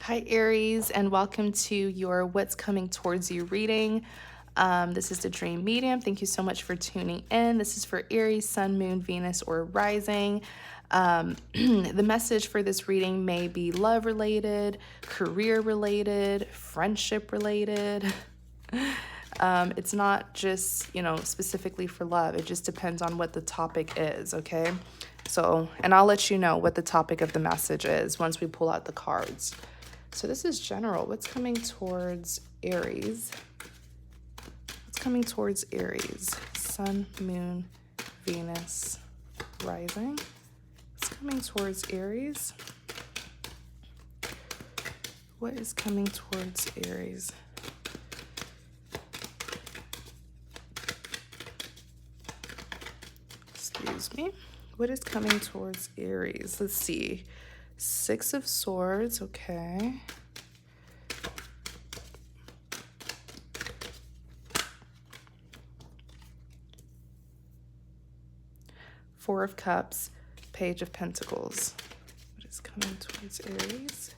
Hi, Aries, and welcome to your What's Coming Towards You reading. This is the Dream Medium. Thank you so much for tuning in. This is for Aries, Sun, Moon, Venus, or Rising. The message for this reading may be love related, career related, friendship related. It's not just, specifically for love. It just depends on what the topic is, okay? So, and I'll let you know what the topic of the message is once we pull out the cards. So this is general. What's coming towards Aries? What's coming towards Aries? Sun, Moon, Venus, Rising. What's coming towards Aries? What is coming towards Aries? Excuse me. What is coming towards Aries? Let's see. Six of Swords. Okay. Four of Cups. Page of Pentacles. What is coming towards Aries?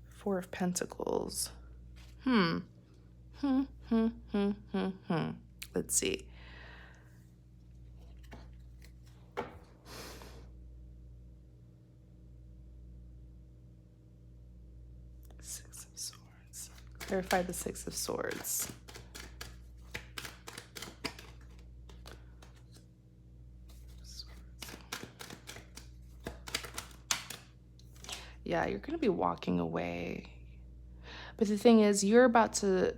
Four of Pentacles. Let's see. Six of Swords. Clarify the Six of Swords. Yeah, you're going to be walking away. But the thing is, you're about to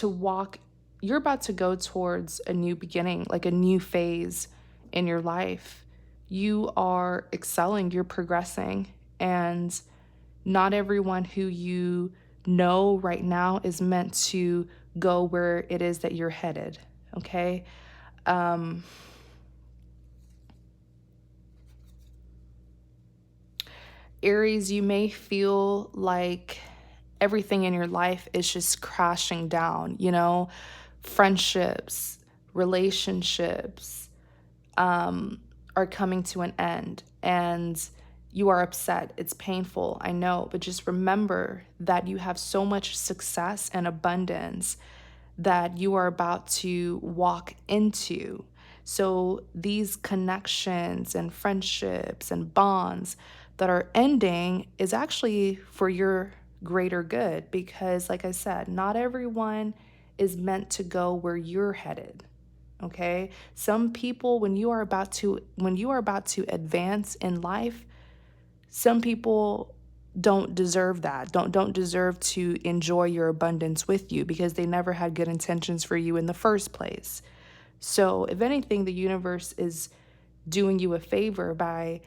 walk, you're about to go towards a new beginning, like a new phase in your life. You are excelling, you're progressing, and not everyone who you know right now is meant to go where it is that you're headed, okay? Aries, you may feel like everything in your life is just crashing down, friendships, relationships are coming to an end, and you are upset. It's painful, I know, but just remember that you have so much success and abundance that you are about to walk into. So these connections and friendships and bonds that are ending is actually for your greater good, because like I said, not everyone is meant to go where you're headed. Okay? Some people, when you are about to advance in life, some people don't deserve that. Don't deserve to enjoy your abundance with you because they never had good intentions for you in the first place. So, if anything, the universe is doing you a favor by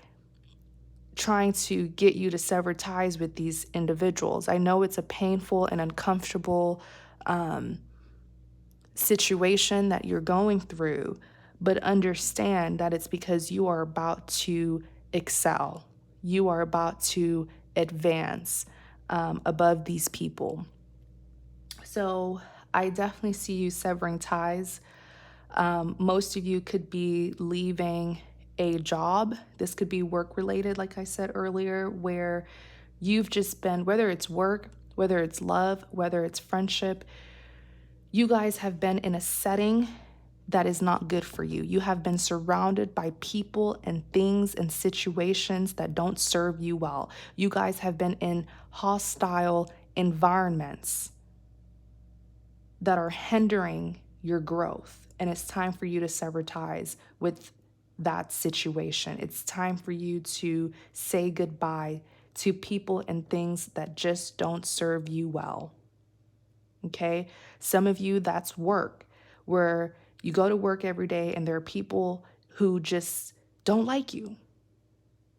trying to get you to sever ties with these individuals. I know it's a painful and uncomfortable situation that you're going through, but understand that it's because you are about to excel. You are about to advance above these people. So I definitely see you severing ties. Most of you could be leaving a job. This could be work related, like I said earlier, where you've just been, whether it's work, whether it's love, whether it's friendship, you guys have been in a setting that is not good for you. You have been surrounded by people and things and situations that don't serve you well. You guys have been in hostile environments that are hindering your growth. And it's time for you to sever ties with that situation. It's time for you to say goodbye to people and things that just don't serve you well. Okay? Some of you, that's work, where you go to work every day and there are people who just don't like you,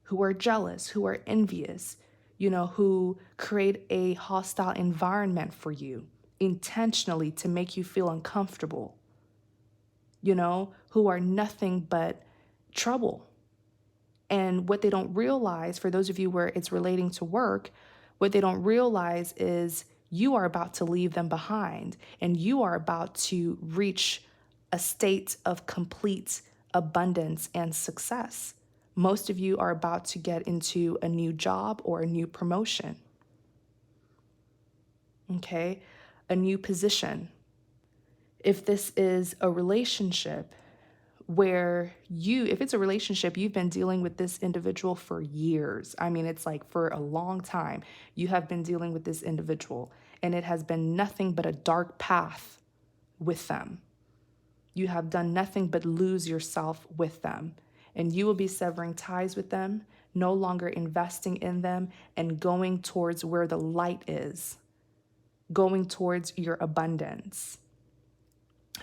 who are jealous, who are envious, who create a hostile environment for you intentionally to make you feel uncomfortable, who are nothing but trouble. And what they don't realize, for those of you where it's relating to work, what they don't realize is you are about to leave them behind and you are about to reach a state of complete abundance and success. Most of you are about to get into a new job or a new promotion. okay? A new position. If this is a relationship where if it's a relationship, you've been dealing with this individual for years. I mean, it's like for a long time, you have been dealing with this individual and it has been nothing but a dark path with them. You have done nothing but lose yourself with them, and you will be severing ties with them, no longer investing in them, and going towards where the light is, going towards your abundance.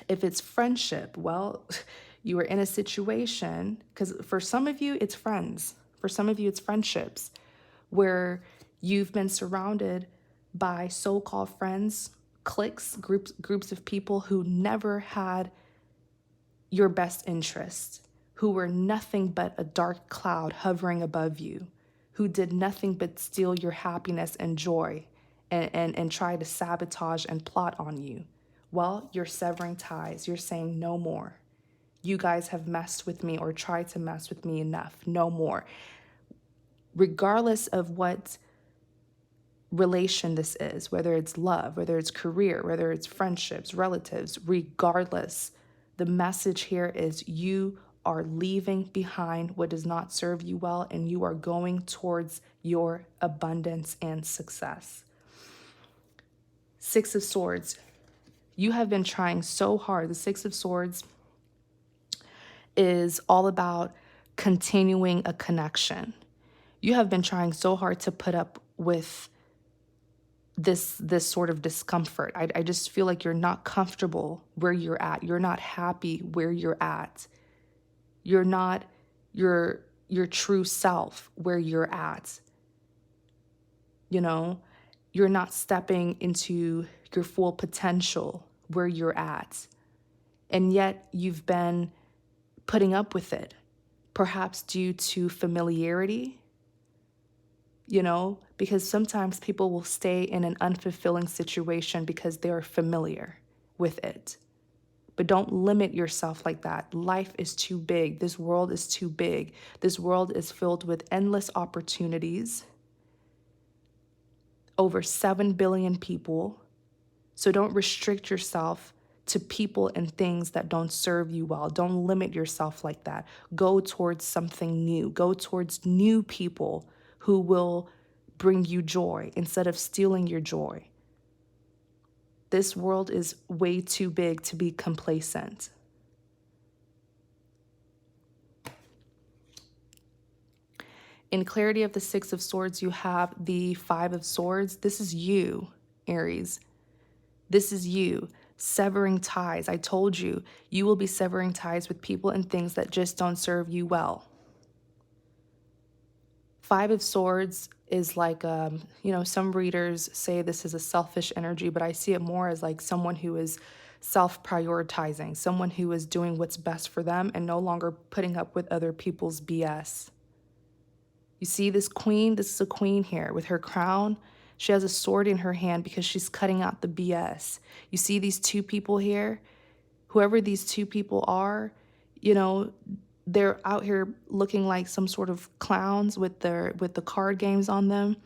If it's friendship, well, you are in a situation, because for some of you, it's friends. For some of you, it's friendships where you've been surrounded by so-called friends, cliques, groups of people who never had your best interest, who were nothing but a dark cloud hovering above you, who did nothing but steal your happiness and joy and try to sabotage and plot on you. Well, you're severing ties. You're saying no more. You guys have messed with me or tried to mess with me enough. No more. Regardless of what relation this is, whether it's love, whether it's career, whether it's friendships, relatives, regardless, the message here is you are leaving behind what does not serve you well, and you are going towards your abundance and success. Six of Swords. You have been trying so hard. The Six of Swords is all about continuing a connection. You have been trying so hard to put up with this sort of discomfort. I just feel like you're not comfortable where you're at. You're not happy where you're at. You're not your true self where you're at. You know, you're not stepping into your full potential where you're at. And yet you've been putting up with it, perhaps due to familiarity, because sometimes people will stay in an unfulfilling situation because they're familiar with it. But don't limit yourself like that. Life is too big. This world is too big. This world is filled with endless opportunities. Over 7 billion people. So don't restrict yourself to people and things that don't serve you well. Don't limit yourself like that. Go towards something new. Go towards new people who will bring you joy instead of stealing your joy. This world is way too big to be complacent. In clarity of the Six of Swords, you have the Five of Swords. This is you, Aries. This is you severing ties. I told you, you will be severing ties with people and things that just don't serve you well. Five of Swords is like, some readers say this is a selfish energy, but I see it more as like someone who is self-prioritizing, someone who is doing what's best for them and no longer putting up with other people's BS. You see this queen? This is a queen here with her crown. She has a sword in her hand because she's cutting out the BS. You see these two people here? Whoever these two people are, they're out here looking like some sort of clowns with the card games on them.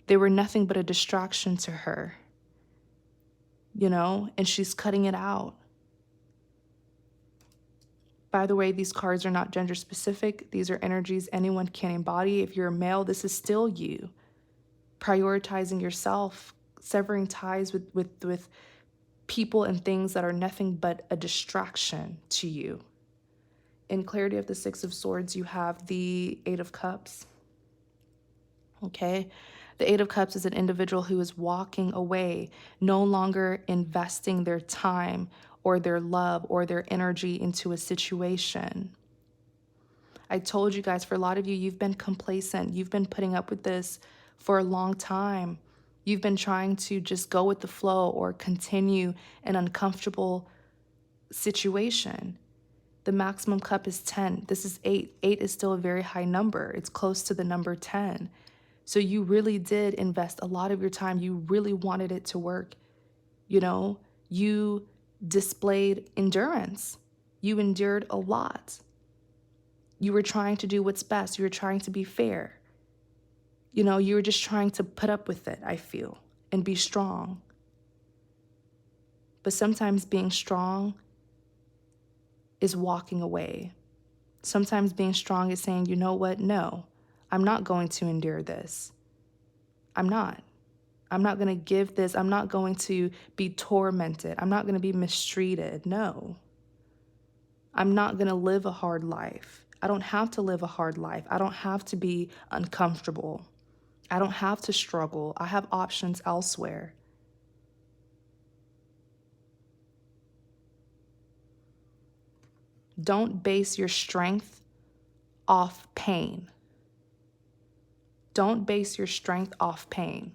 They were nothing but a distraction to her, and she's cutting it out. By the way, these cards are not gender specific. These are energies anyone can embody. If you're a male, this is still you. Prioritizing yourself, severing ties with people and things that are nothing but a distraction to you. In clarity of the Six of Swords, you have the Eight of Cups. Okay? The Eight of Cups is an individual who is walking away, no longer investing their time or their love or their energy into a situation. I told you guys, for a lot of you, you've been complacent. You've been putting up with this for a long time. You've been trying to just go with the flow or continue an uncomfortable situation. The maximum cup is 10. This is 8. 8 is still a very high number. It's close to the number 10. So you really did invest a lot of your time. You really wanted it to work. You displayed endurance. You endured a lot. You were trying to do what's best. You were trying to be fair. You were just trying to put up with it, I feel, and be strong. But sometimes being strong is walking away. Sometimes being strong is saying, you know what? No, I'm not going to endure this. I'm not. I'm not going to give this. I'm not going to be tormented. I'm not going to be mistreated. No. I'm not going to live a hard life. I don't have to live a hard life. I don't have to be uncomfortable. I don't have to struggle. I have options elsewhere. Don't base your strength off pain. Don't base your strength off pain.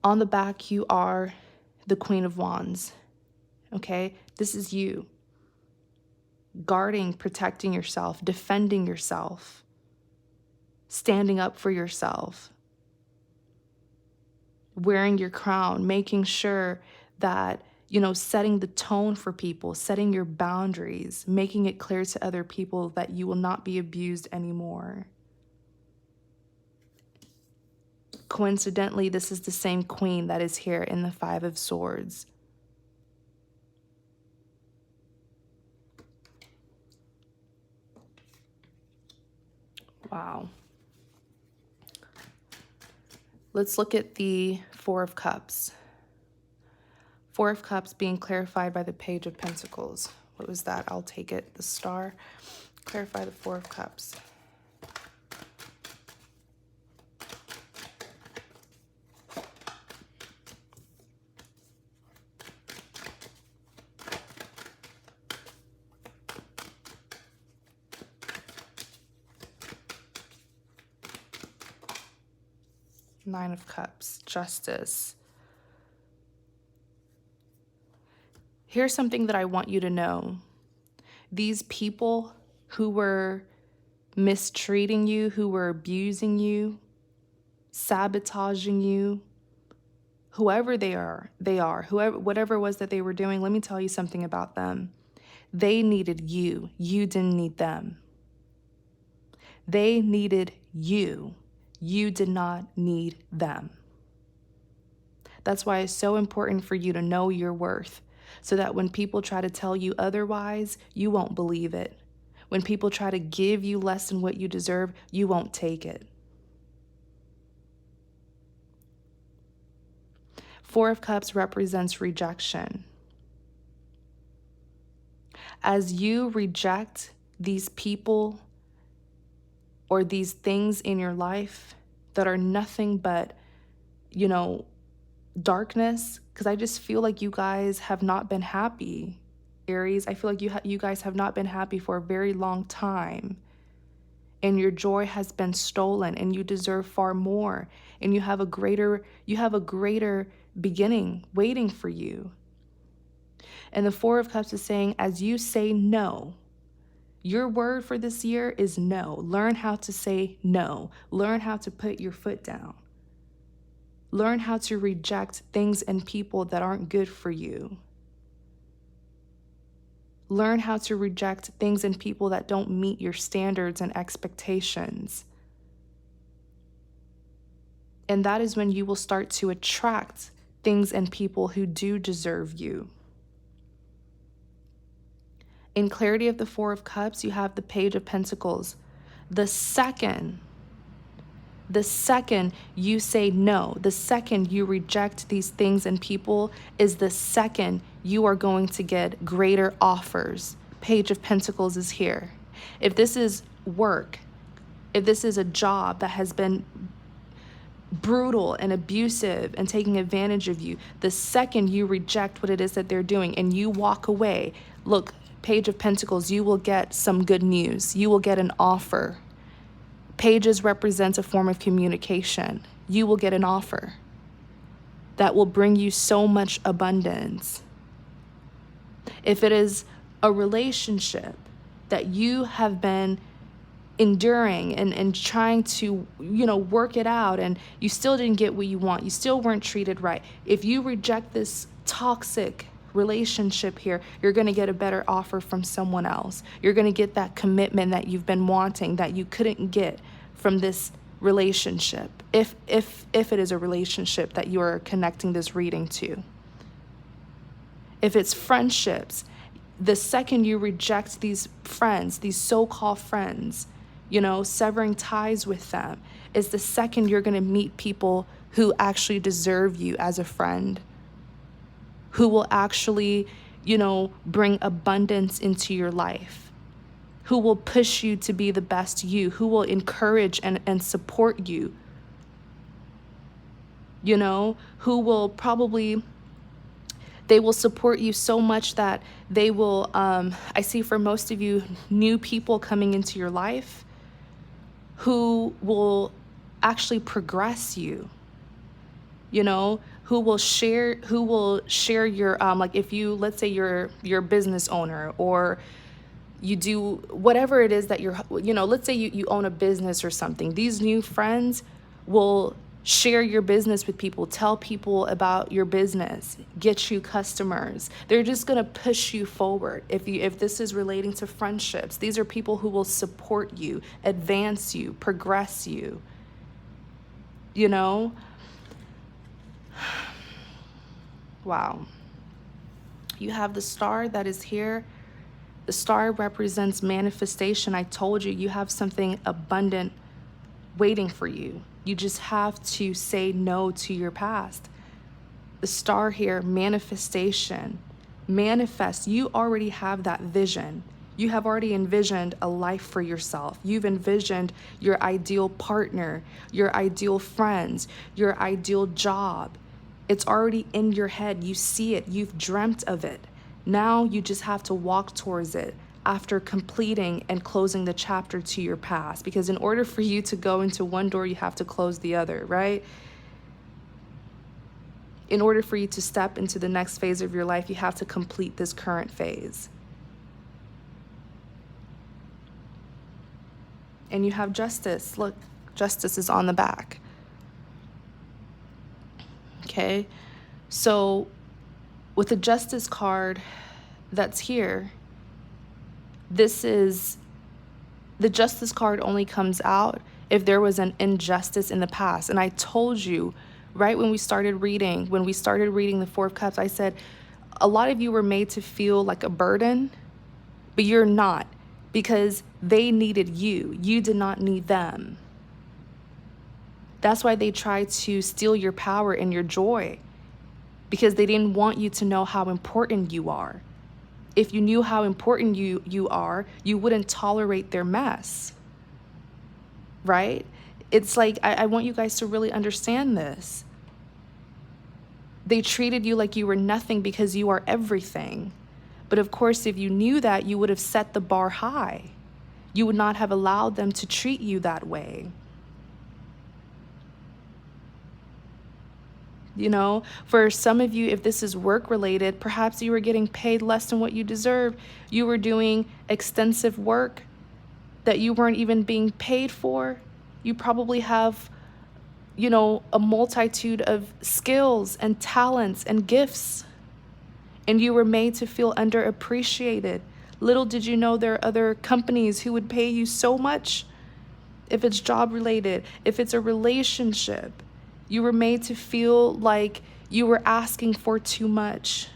On the back, you are the Queen of Wands. Okay? This is you. Guarding, protecting yourself, defending yourself, standing up for yourself, wearing your crown, making sure that, setting the tone for people, setting your boundaries, making it clear to other people that you will not be abused anymore. Coincidentally, this is the same queen that is here in the Five of Swords. Wow. Let's look at the Four of Cups. Four of Cups being clarified by the Page of Pentacles. What was that? I'll take it. The Star. Clarify the Four of Cups. Nine of Cups. Justice. Here's something that I want you to know. These people who were mistreating you, who were abusing you, sabotaging you, whoever they are, whoever, whatever it was that they were doing, let me tell you something about them. They needed you. You didn't need them. They needed you. You did not need them. That's why it's so important for you to know your worth, so that when people try to tell you otherwise, you won't believe it. When people try to give you less than what you deserve, you won't take it. Four of Cups represents rejection. As you reject these people or these things in your life that are nothing but, darkness, because I just feel like you guys have not been happy, Aries. I feel like you guys have not been happy for a very long time, and your joy has been stolen, and you deserve far more, and you have a greater beginning waiting for you. And the Four of Cups is saying, as you say no, your word for this year is no. Learn how to say no. Learn how to put your foot down. Learn how to reject things and people that aren't good for you. Learn how to reject things and people that don't meet your standards and expectations. And that is when you will start to attract things and people who do deserve you. In clarity of the Four of Cups, you have the Page of Pentacles. The second you say no, the second you reject these things and people, is the second you are going to get greater offers. Page of Pentacles is here. If this is work, if this is a job that has been brutal and abusive and taking advantage of you, the second you reject what it is that they're doing and you walk away, look, Page of Pentacles, you will get some good news. You will get an offer. Pages represent a form of communication. You will get an offer that will bring you so much abundance. If it is a relationship that you have been enduring and trying to, work it out, and you still didn't get what you want, you still weren't treated right, if you reject this toxic relationship here, you're going to get a better offer from someone else. You're going to get that commitment that you've been wanting, that you couldn't get from this relationship, if it is a relationship that you are connecting this reading to. If it's friendships, the second you reject these friends, these so-called friends, severing ties with them, is the second you're going to meet people who actually deserve you as a friend, who will actually, bring abundance into your life, who will push you to be the best you, who will encourage and support you, who will probably, they will support you so much that they will, I see for most of you, new people coming into your life who will actually progress you, who will share your, like if you, let's say you're a business owner, or you do whatever it is that let's say you own a business or something. These new friends will share your business with people, tell people about your business, get you customers. They're just going to push you forward. If this is relating to friendships, these are people who will support you, advance you, progress you, Wow. You have the star that is here. The star represents manifestation. I told you, you have something abundant waiting for you. You just have to say no to your past. The star here, manifestation. Manifest. You already have that vision. You have already envisioned a life for yourself. You've envisioned your ideal partner, your ideal friends, your ideal job. It's already in your head. You see it. You've dreamt of it. Now you just have to walk towards it after completing and closing the chapter to your past. Because in order for you to go into one door, you have to close the other, right? In order for you to step into the next phase of your life, you have to complete this current phase. And you have justice. Look, justice is on the back. Okay, so with the justice card that's here, the justice card only comes out if there was an injustice in the past. And I told you right when we started reading the Four of Cups, I said, a lot of you were made to feel like a burden, but you're not, because they needed you. You did not need them. That's why they tried to steal your power and your joy, because they didn't want you to know how important you are. If you knew how important you are, you wouldn't tolerate their mess, right? It's like, I want you guys to really understand this. They treated you like you were nothing because you are everything. But of course, if you knew that, you would have set the bar high. You would not have allowed them to treat you that way. For some of you, if this is work related, perhaps you were getting paid less than what you deserve. You were doing extensive work that you weren't even being paid for. You probably have, a multitude of skills and talents and gifts, and you were made to feel underappreciated. Little did you know there are other companies who would pay you so much. If it's job related, if it's a relationship, you were made to feel like you were asking for too much.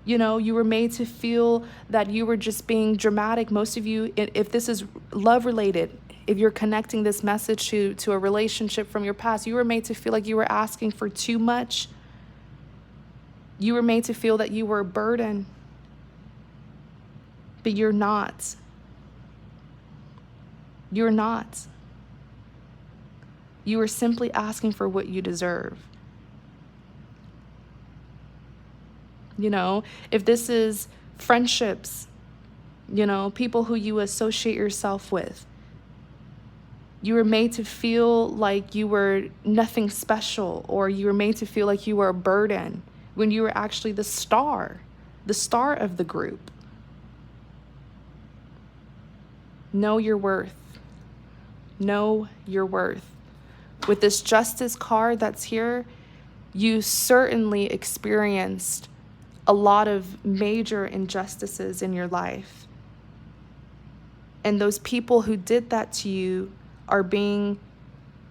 You were made to feel that you were just being dramatic. Most of you, if this is love related, if you're connecting this message to a relationship from your past, you were made to feel like you were asking for too much. You were made to feel that you were a burden, but you're not. You're not. You are simply asking for what you deserve. If this is friendships, people who you associate yourself with, you were made to feel like you were nothing special, or you were made to feel like you were a burden when you were actually the star of the group. Know your worth. Know your worth. With this justice card that's here, you certainly experienced a lot of major injustices in your life. And those people who did that to you are being,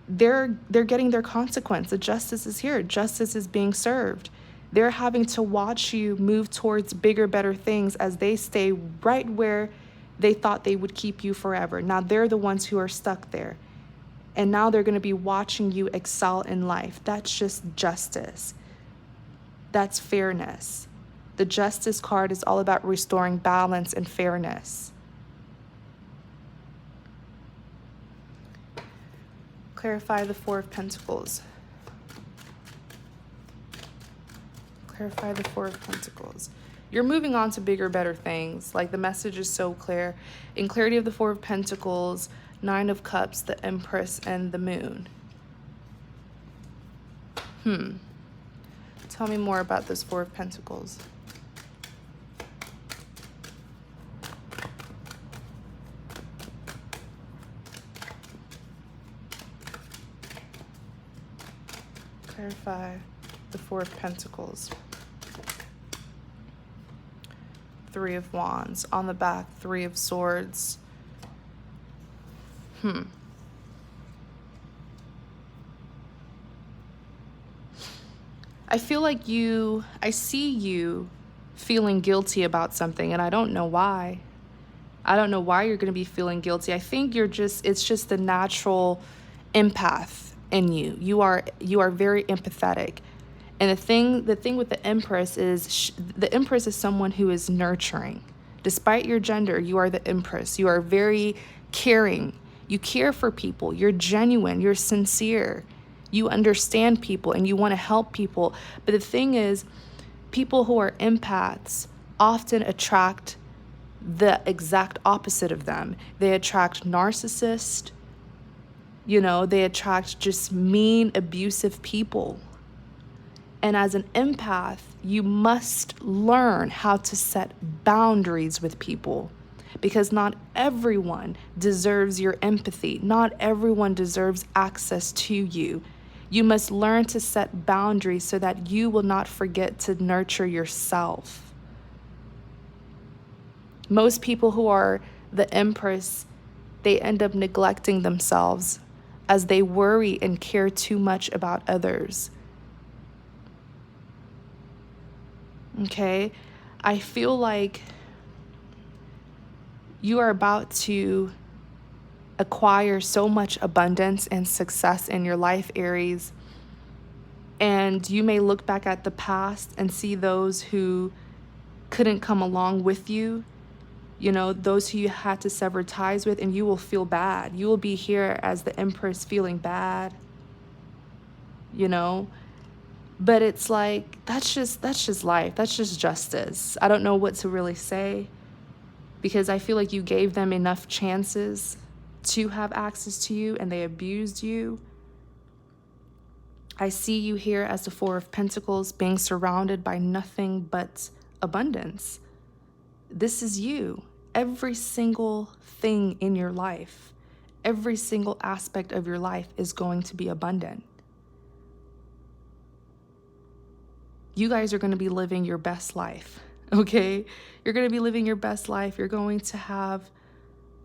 they're getting their consequence. The justice is here. Justice is being served. They're having to watch you move towards bigger, better things as they stay right where they thought they would keep you forever. Now they're the ones who are stuck there. And now they're going to be watching you excel in life. That's just justice. That's fairness. The justice card is all about restoring balance and fairness. Clarify the Four of Pentacles. Clarify the Four of Pentacles. You're moving on to bigger, better things. Like, the message is so clear. In clarity of the Four of Pentacles, Nine of Cups, the Empress, and the Moon. Tell me more about this Four of Pentacles. Clarify the Four of Pentacles. Three of Wands. On the back, Three of Swords. I feel like I see you feeling guilty about something, and I don't know why. I don't know why you're going to be feeling guilty. I think it's just the natural empath in you. You are very empathetic. And the thing with the Empress is the Empress is someone who is nurturing. Despite your gender, you are the Empress. You are very caring. You care for people. You're genuine. You're sincere. You understand people and you want to help people. But the thing is, people who are empaths often attract the exact opposite of them. They attract narcissists. They attract just mean, abusive people. And as an empath, you must learn how to set boundaries with people, because not everyone deserves your empathy. Not everyone deserves access to you. You must learn to set boundaries so that you will not forget to nurture yourself. Most people who are the Empress, they end up neglecting themselves as they worry and care too much about others. Okay? I feel like you are about to acquire so much abundance and success in your life, Aries. And you may look back at the past and see those who couldn't come along with you, those who you had to sever ties with, and you will feel bad. You will be here as the Empress feeling bad, But it's like, that's just life. That's just justice. I don't know what to really say, because I feel like you gave them enough chances to have access to you and they abused you. I see you here as the Four of Pentacles, being surrounded by nothing but abundance. This is you. Every single thing in your life, every single aspect of your life is going to be abundant. You guys are going to be living your best life, okay? You're going to be living your best life. You're going to have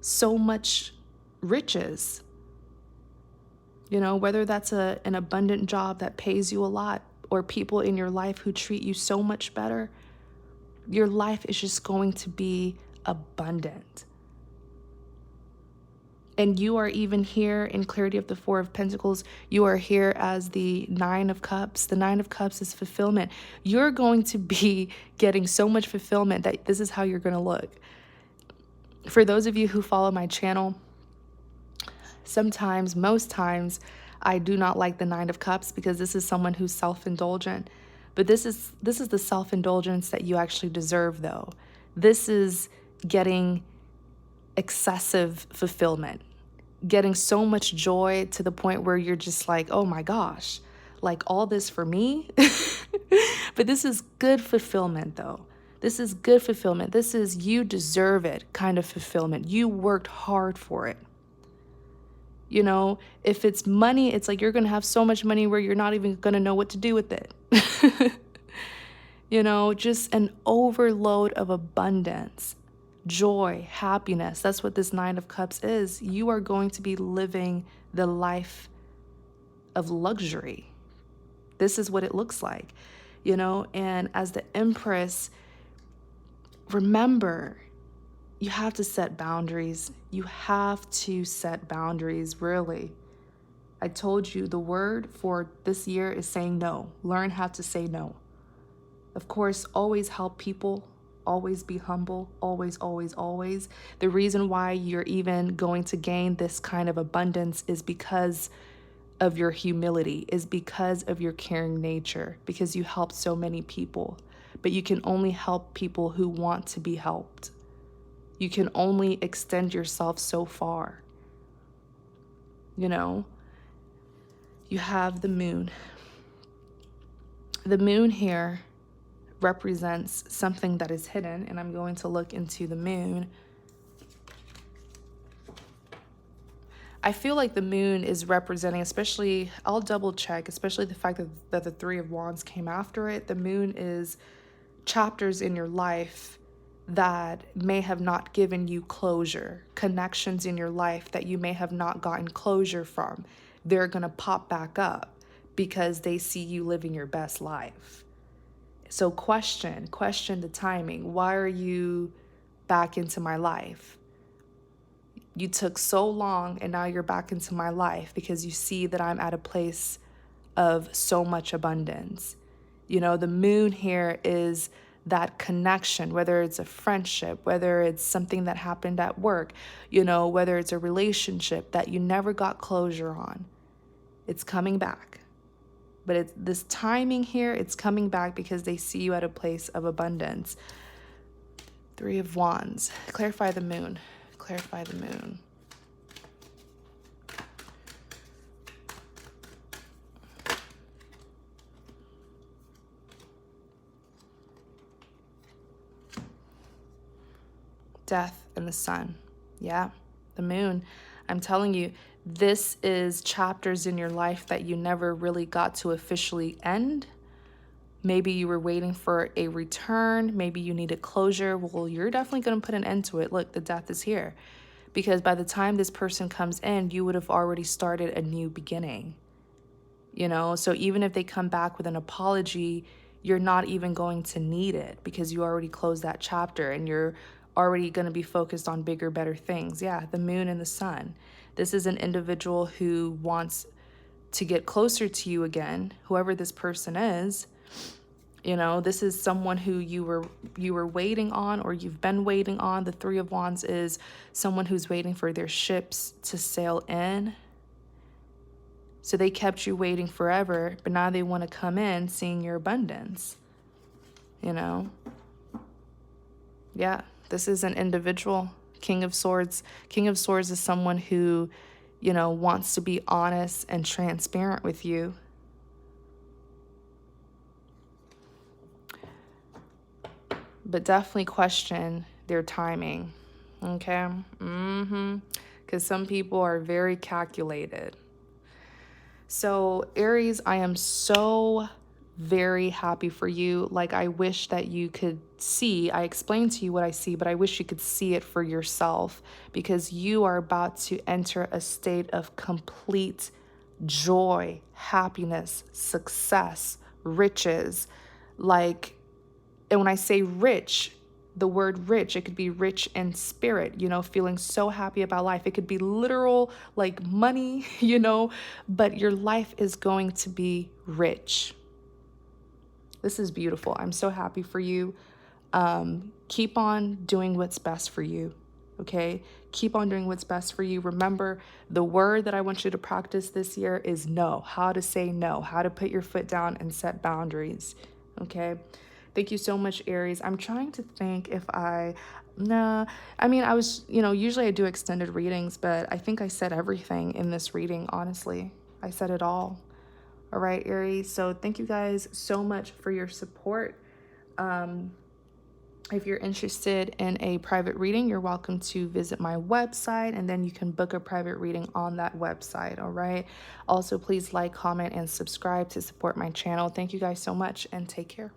so much riches, whether that's an abundant job that pays you a lot, or people in your life who treat you so much better. Your life is just going to be abundant. And you are even here in clarity of the Four of Pentacles. You are here as the Nine of Cups. The Nine of Cups is fulfillment. You're going to be getting so much fulfillment that this is how you're going to look. For those of you who follow my channel, most times, I do not like the Nine of Cups, because this is someone who's self-indulgent. But this is the self-indulgence that you actually deserve, though. This is getting excessive fulfillment, getting so much joy to the point where you're just like, oh my gosh, like all this for me? But this is good fulfillment, though. This is good fulfillment. This is you deserve it kind of fulfillment. You worked hard for it. If it's money, it's like you're going to have so much money where you're not even going to know what to do with it. Just an overload of abundance. joy, happiness. That's what this Nine of Cups is. You are going to be living the life of luxury. This is what it looks like, and as the Empress, remember, you have to set boundaries. You have to set boundaries, really. I told you the word for this year is saying no. Learn how to say no. Of course, always help people, always be humble, always, always, always. The reason why you're even going to gain this kind of abundance is because of your humility, is because of your caring nature, because you help so many people. But you can only help people who want to be helped. You can only extend yourself so far. You have the moon. The moon here represents something that is hidden, and I'm going to look into the moon. I feel like the moon is representing, especially, I'll double check, especially the fact that the Three of Wands came after it. The moon is chapters in your life that may have not given you closure, connections in your life that you may have not gotten closure from. They're going to pop back up because they see you living your best life. So question the timing. Why are you back into my life? You took so long and now you're back into my life because you see that I'm at a place of so much abundance. The moon here is that connection, whether it's a friendship, whether it's something that happened at work, whether it's a relationship that you never got closure on. It's coming back. But it's this timing here, it's coming back because they see you at a place of abundance. Three of Wands. Clarify the moon. Clarify the moon. Death and the sun. Yeah, the moon. I'm telling you, this is chapters in your life that you never really got to officially end. Maybe you were waiting for a return. Maybe you needed closure. Well, you're definitely going to put an end to it. Look, the death is here. Because by the time this person comes in, you would have already started a new beginning. So even if they come back with an apology, you're not even going to need it because you already closed that chapter and you're already going to be focused on bigger, better things. Yeah, the moon and the sun. This is an individual who wants to get closer to you again, whoever this person is. This is someone who you were waiting on, or you've been waiting on. The Three of Wands is someone who's waiting for their ships to sail in. So they kept you waiting forever, but now they want to come in seeing your abundance. Yeah, this is an individual. King of Swords. King of Swords is someone who, wants to be honest and transparent with you. But definitely question their timing, okay? Because some people are very calculated. So Aries, I am so very happy for you. Like, I wish that you could see, I explained to you what I see, but I wish you could see it for yourself, because you are about to enter a state of complete joy, happiness, success, riches. And when I say rich, the word rich, it could be rich in spirit, feeling so happy about life. It could be literal, like money, but your life is going to be rich. This is beautiful. I'm so happy for you. Keep on doing what's best for you, okay? Keep on doing what's best for you. Remember, the word that I want you to practice this year is no. How to say no, how to put your foot down and set boundaries, okay? Thank you so much, Aries. I'm trying to think if I was, usually I do extended readings, but I think I said everything in this reading, honestly. I said it all. All right, Aries. So thank you guys so much for your support. If you're interested in a private reading, you're welcome to visit my website, and then you can book a private reading on that website, all right? Also, please like, comment, and subscribe to support my channel. Thank you guys so much, and take care.